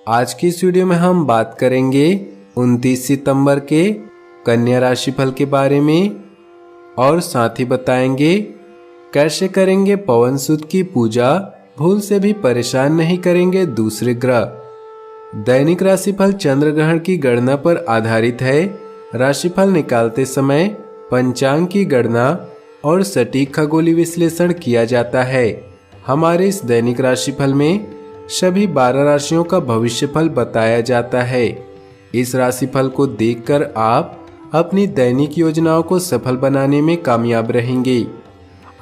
आज की इस वीडियो में हम बात करेंगे 29 सितंबर के कन्या राशि फल के बारे में और साथ ही बताएंगे कैसे करेंगे पवन सुत की पूजा, भूल से भी परेशान नहीं करेंगे दूसरे ग्रह। दैनिक राशिफल चंद्र ग्रहण की गणना पर आधारित है। राशिफल निकालते समय पंचांग की गणना और सटीक खगोलीय विश्लेषण किया जाता है। हमारे इस दैनिक राशिफल में सभी 12 राशियों का भविष्यफल बताया जाता है। इस राशिफल को देखकर आप अपनी दैनिक योजनाओं को सफल बनाने में कामयाब रहेंगे।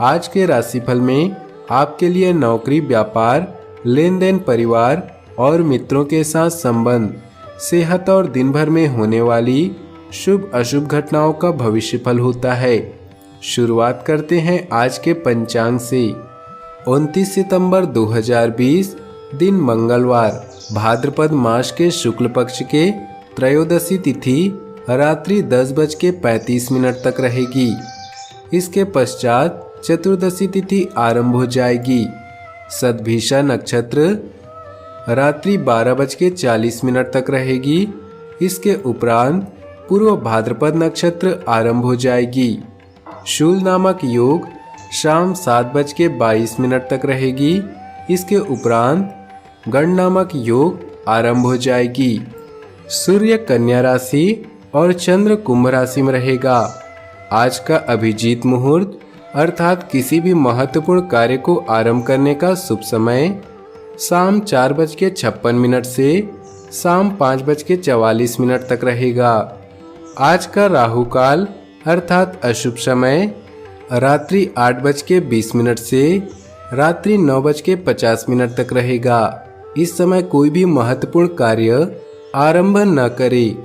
आज के राशिफल में आपके लिए नौकरी, व्यापार, लेन देन, परिवार और मित्रों के साथ संबंध, सेहत और दिन भर में होने वाली शुभ अशुभ घटनाओं का भविष्यफल होता है। शुरुआत करते हैं आज के पंचांग से। 29 सितंबर 2020 दिन मंगलवार, भाद्रपद मास के शुक्ल पक्ष के त्रयोदशी तिथि रात्रि 10:35 तक रहेगी। इसके पश्चात चतुर्दशी तिथि आरंभ हो जाएगी। सद्भिषा नक्षत्र रात्रि 12:40 तक रहेगी। इसके उपरांत पूर्व भाद्रपद नक्षत्र आरंभ हो जाएगी। शूल नामक योग शाम 7:22 तक रहेगी। इसके उपरांत गण नामक योग आरंभ हो जाएगी। सूर्य कन्या राशि और चंद्र कुंभ राशि में रहेगा। आज का अभिजीत मुहूर्त अर्थात किसी भी महत्वपूर्ण कार्य को आरंभ करने का शुभ समय शाम 4:56 से शाम 5:44 तक रहेगा। आज का राहु काल अर्थात अशुभ समय रात्रि 8:20 से रात्रि 9:50 तक रहेगा। इस समय कोई भी महत्वपूर्ण कार्य आरंभ न करें।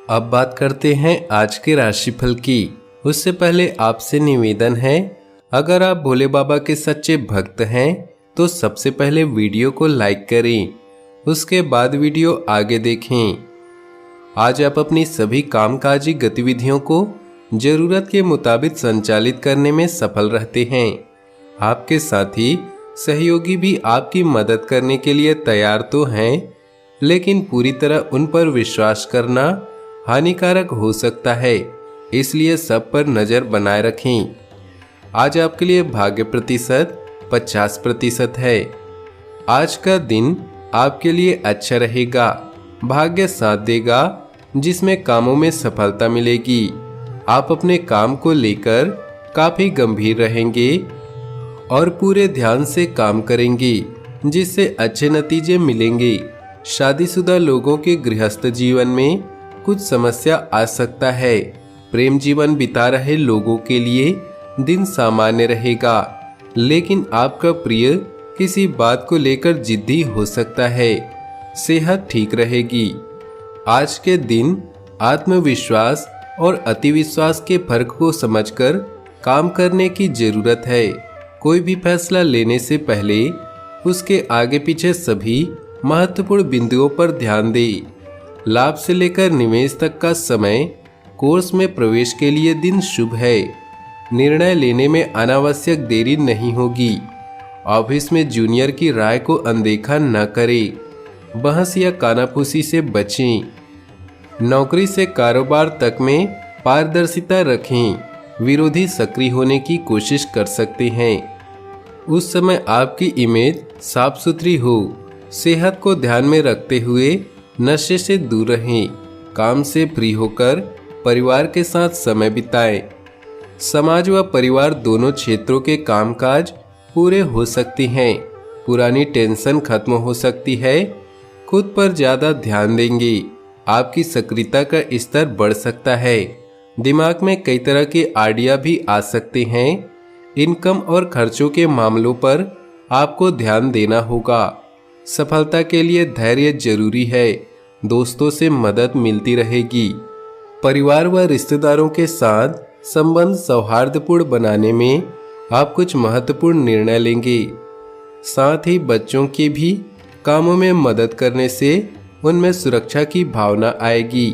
अब बात करते हैं आज के राशिफल की। उससे पहले आपसे निवेदन है, अगर आप भोले बाबा के सच्चे भक्त हैं तो सबसे पहले वीडियो को लाइक करें, उसके बाद वीडियो आगे देखें। आज आप अपनी सभी कामकाजी गतिविधियों को जरूरत के मुताबिक संचालित करने में सफल रहते हैं। आपके साथी सहयोगी भी आपकी मदद करने के लिए तैयार तो हैं, लेकिन पूरी तरह उन पर विश्वास करना हानिकारक हो सकता है, इसलिए सब पर नजर बनाए रखें। आज आपके लिए भाग्य प्रतिशत 50% है। आज का दिन आपके लिए अच्छा रहेगा। भाग्य साथ देगा, जिसमें कामों में सफलता मिलेगी। आप अपने काम को लेकर काफी गंभीर रहेंगे और पूरे ध्यान से काम करेंगे, जिससे अच्छे नतीजे मिलेंगे। शादीशुदा लोगों के गृहस्थ जीवन में कुछ समस्या आ सकता है। प्रेम जीवन बिता रहे लोगों के लिए दिन सामान्य रहेगा, लेकिन आपका प्रिय किसी बात को लेकर जिद्दी हो सकता है। सेहत ठीक रहेगी। आज के दिन आत्मविश्वास और अतिविश्वास के फर्क को समझकर काम करने की जरूरत है। कोई भी फैसला लेने से पहले उसके आगे पीछे सभी महत्वपूर्ण बिंदुओं पर ध्यान दें। लाभ से लेकर निवेश तक का समय, कोर्स में प्रवेश के लिए दिन शुभ है। निर्णय लेने में अनावश्यक देरी नहीं होगी। ऑफिस में जूनियर की राय को अनदेखा न करें। बहस या कानाफूसी से बचें। नौकरी से कारोबार तक में पारदर्शिता रखें। विरोधी सक्रिय होने की कोशिश कर सकते हैं। उस समय आपकी इमेज साफ सुथरी हो। सेहत को ध्यान में रखते हुए नशे से दूर रहें। काम से फ्री होकर परिवार के साथ समय बिताएं। समाज व परिवार दोनों क्षेत्रों के कामकाज पूरे हो सकते हैं। पुरानी टेंशन खत्म हो सकती है। खुद पर ज्यादा ध्यान देंगे। आपकी सक्रियता का स्तर बढ़ सकता है। दिमाग में कई तरह के आइडिया भी आ सकते हैं। इनकम और खर्चों के मामलों पर आपको ध्यान देना होगा। सफलता के लिए धैर्य जरूरी है। दोस्तों से मदद मिलती रहेगी। परिवार व रिश्तेदारों के साथ संबंध सौहार्दपूर्ण बनाने में आप कुछ महत्वपूर्ण निर्णय लेंगे। साथ ही बच्चों के भी कामों में मदद करने से उनमें सुरक्षा की भावना आएगी।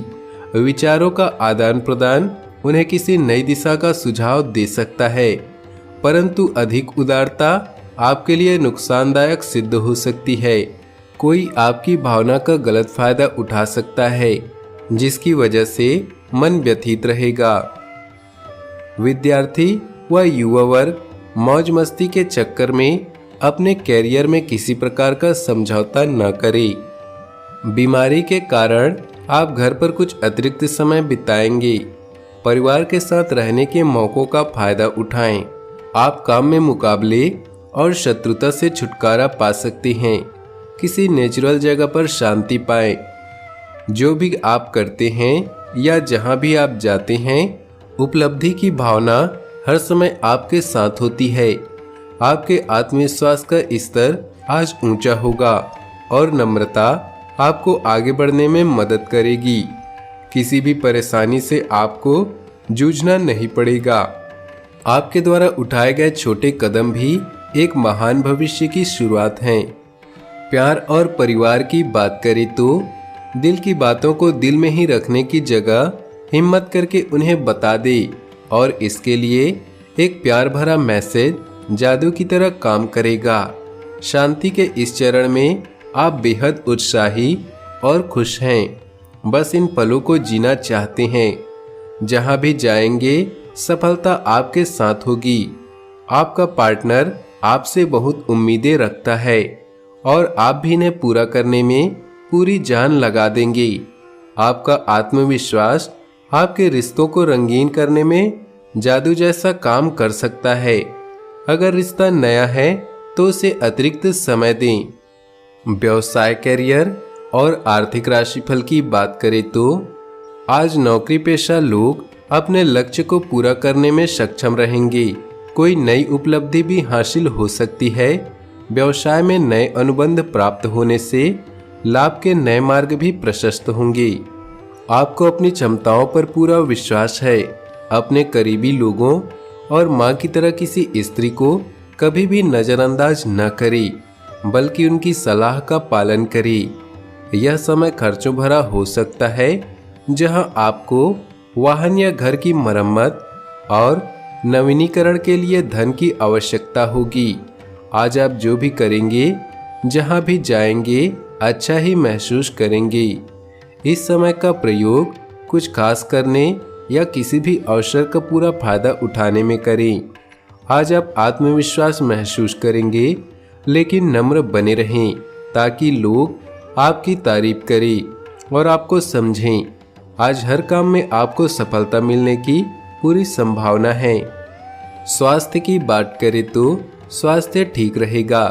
विचारों का आदान प्रदान उन्हें किसी नई दिशा का सुझाव दे सकता है, परंतु अधिक उदारता आपके लिए नुकसानदायक सिद्ध हो सकती है। कोई आपकी भावना का गलत फायदा उठा सकता है, जिसकी वजह से मन व्यथित रहेगा। विद्यार्थी व युवा वर्ग मौज मस्ती के चक्कर में अपने कैरियर में किसी प्रकार का समझौता न करें। बीमारी के कारण आप घर पर कुछ अतिरिक्त समय बिताएंगे। परिवार के साथ रहने के मौकों का फायदा उठाएं। आप काम में मुकाबले और शत्रुता से छुटकारा पा सकते हैं। किसी नेचुरल जगह पर शांति पाएं। जो भी आप करते हैं या जहां भी आप जाते हैं, उपलब्धि की भावना हर समय आपके साथ होती है। आपके आत्मविश्वास का स्तर आज ऊंचा होगा और नम्रता आपको आगे बढ़ने में मदद करेगी। किसी भी परेशानी से आपको जूझना नहीं पड़ेगा। आपके द्वारा उठाए गए छोटे कदम भी एक महान भविष्य की शुरुआत हैं। प्यार और परिवार की बात करें तो दिल की बातों को दिल में ही रखने की जगह हिम्मत करके उन्हें बता दे और इसके लिए एक प्यार भरा मैसेज जादू की तरह काम करेगा। शांति के इस चरण में आप बेहद उत्साही और खुश हैं। बस इन पलों को जीना चाहते हैं। जहां भी जाएंगे सफलता आपके साथ होगी। आपका पार्टनर आपसे बहुत उम्मीदें रखता है और आप भी इन्हें पूरा करने में पूरी जान लगा देंगे। आपका आत्मविश्वास आपके रिश्तों को रंगीन करने में जादू जैसा काम कर सकता है। अगर रिश्ता नया है तो उसे अतिरिक्त समय दें। व्यवसाय, कैरियर और आर्थिक राशिफल की बात करें तो आज नौकरी पेशा लोग अपने लक्ष्य को पूरा करने में सक्षम रहेंगे। कोई नई उपलब्धि भी हासिल हो सकती है। व्यवसाय में नए अनुबंध प्राप्त होने से लाभ के नए मार्ग भी प्रशस्त होंगे। आपको अपनी क्षमताओं पर पूरा विश्वास है। अपने करीबी लोगों और माँ की तरह किसी स्त्री को कभी भी नजरअंदाज न करें, बल्कि उनकी सलाह का पालन करें। यह समय खर्चों भरा हो सकता है, जहां आपको वाहन या घर की मरम्मत और नवीनीकरण के लिए धन की आवश्यकता होगी। आज आप जो भी करेंगे, जहां भी जाएंगे, अच्छा ही महसूस करेंगे। इस समय का प्रयोग कुछ खास करने या किसी भी अवसर का पूरा फायदा उठाने में करें। आज आप आत्मविश्वास महसूस करेंगे, लेकिन नम्र बने रहें ताकि लोग आपकी तारीफ करें और आपको समझें। आज हर काम में आपको सफलता मिलने की पूरी संभावना है। स्वास्थ्य की बात करें तो स्वास्थ्य ठीक रहेगा,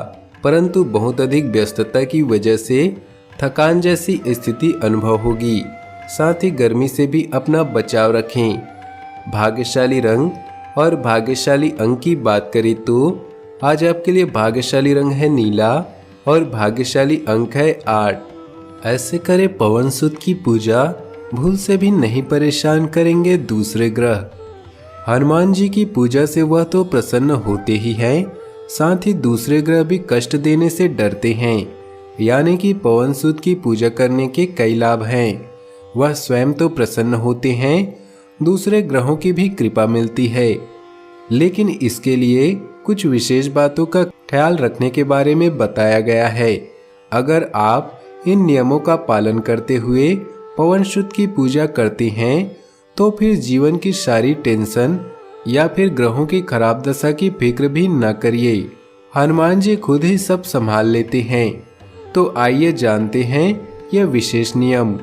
परंतु बहुत अधिक व्यस्तता की वजह से थकान जैसी स्थिति अनुभव होगी। साथ ही गर्मी से भी अपना बचाव रखें। भाग्यशाली रंग और भाग्यशाली अंक की बात करें तो आज आपके लिए भाग्यशाली रंग है नीला और भाग्यशाली अंक है 8। ऐसे करें पवन सुत की पूजा, भूल से भी नहीं परेशान करेंगे दूसरे ग्रह। हनुमान जी की पूजा से वह तो प्रसन्न होते ही हैं, साथ ही दूसरे ग्रह भी कष्ट देने से डरते हैं। यानी कि पवन सुत की पूजा करने के कई लाभ हैं। वह स्वयं तो प्रसन्न होते हैं, दूसरे ग्रहों की भी कृपा मिलती है। लेकिन इसके लिए कुछ विशेष बातों का ख्याल रखने के बारे में बताया गया है। अगर आप इन नियमों का पालन करते हुए पवन सुत की पूजा करते हैं तो फिर जीवन की सारी टेंशन या फिर ग्रहों की खराब दशा की फिक्र भी न करिए। हनुमान जी खुद ही सब संभाल लेते हैं। तो आइए जानते हैं यह विशेष नियम।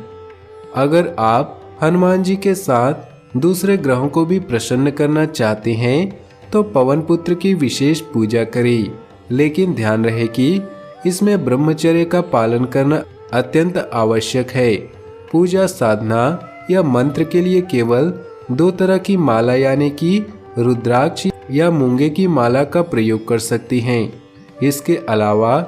अगर आप हनुमान जी के साथ दूसरे ग्रहों को भी प्रसन्न करना चाहते हैं तो पवन पुत्र की विशेष पूजा करें। लेकिन ध्यान रहे कि इसमें ब्रह्मचर्य का पालन करना अत्यंत आवश्यक है। पूजा, साधना या मंत्र के लिए केवल 2 तरह की माला यानी कि रुद्राक्ष या मूंगे की माला का प्रयोग कर सकती हैं। इसके अलावा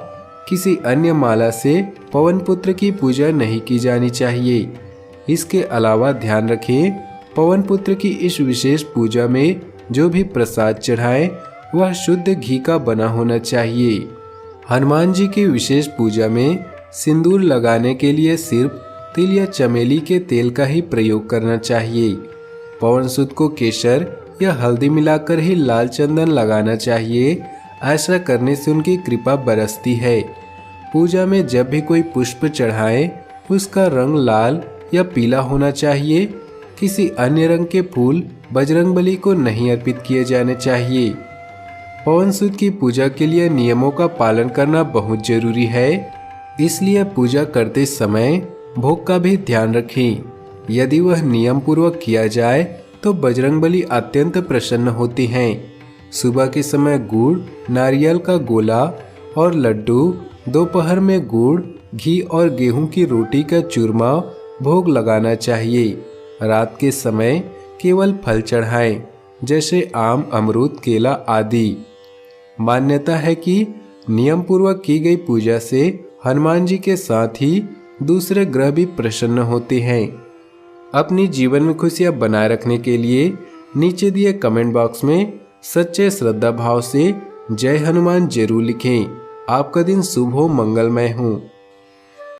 किसी अन्य माला से पवन पुत्र की पूजा नहीं की जानी चाहिए। इसके अलावा ध्यान रखें, पवन पुत्र की इस विशेष पूजा में जो भी प्रसाद चढ़ाएं वह शुद्ध घी का बना होना चाहिए। हनुमान जी की विशेष पूजा में सिंदूर लगाने के लिए सिर्फ तिल या चमेली के तेल का ही प्रयोग करना चाहिए। पवन सुत को केसर या हल्दी मिलाकर ही लाल चंदन लगाना चाहिए। ऐसा करने से उनकी कृपा बरसती है। पूजा में जब भी कोई पुष्प चढ़ाएं, उसका रंग लाल या पीला होना चाहिए। किसी अन्य रंग के फूल बजरंगबली को नहीं अर्पित किए जाने चाहिए। पवन सूत की पूजा के लिए नियमों का पालन करना बहुत जरूरी है, इसलिए पूजा करते समय भोग का भी ध्यान रखें। यदि वह नियम पूर्वक किया जाए तो बजरंगबली अत्यंत प्रसन्न होते हैं। सुबह के समय गुड़, नारियल का गोला और लड्डू, दोपहर में गुड़, घी और गेहूं की रोटी का चूरमा भोग लगाना चाहिए। रात के समय केवल फल चढ़ाएं, जैसे आम, अमरूद, केला आदि। मान्यता है कि नियम पूर्वक की गई पूजा से हनुमान जी के साथ ही दूसरे ग्रह भी प्रसन्न होते हैं। अपनी जीवन में खुशियां बनाए रखने के लिए नीचे दिए कमेंट बॉक्स में सच्चे श्रद्धा भाव से जय हनुमान जरूर लिखें। आपका दिन शुभ हो, मंगलमय हो।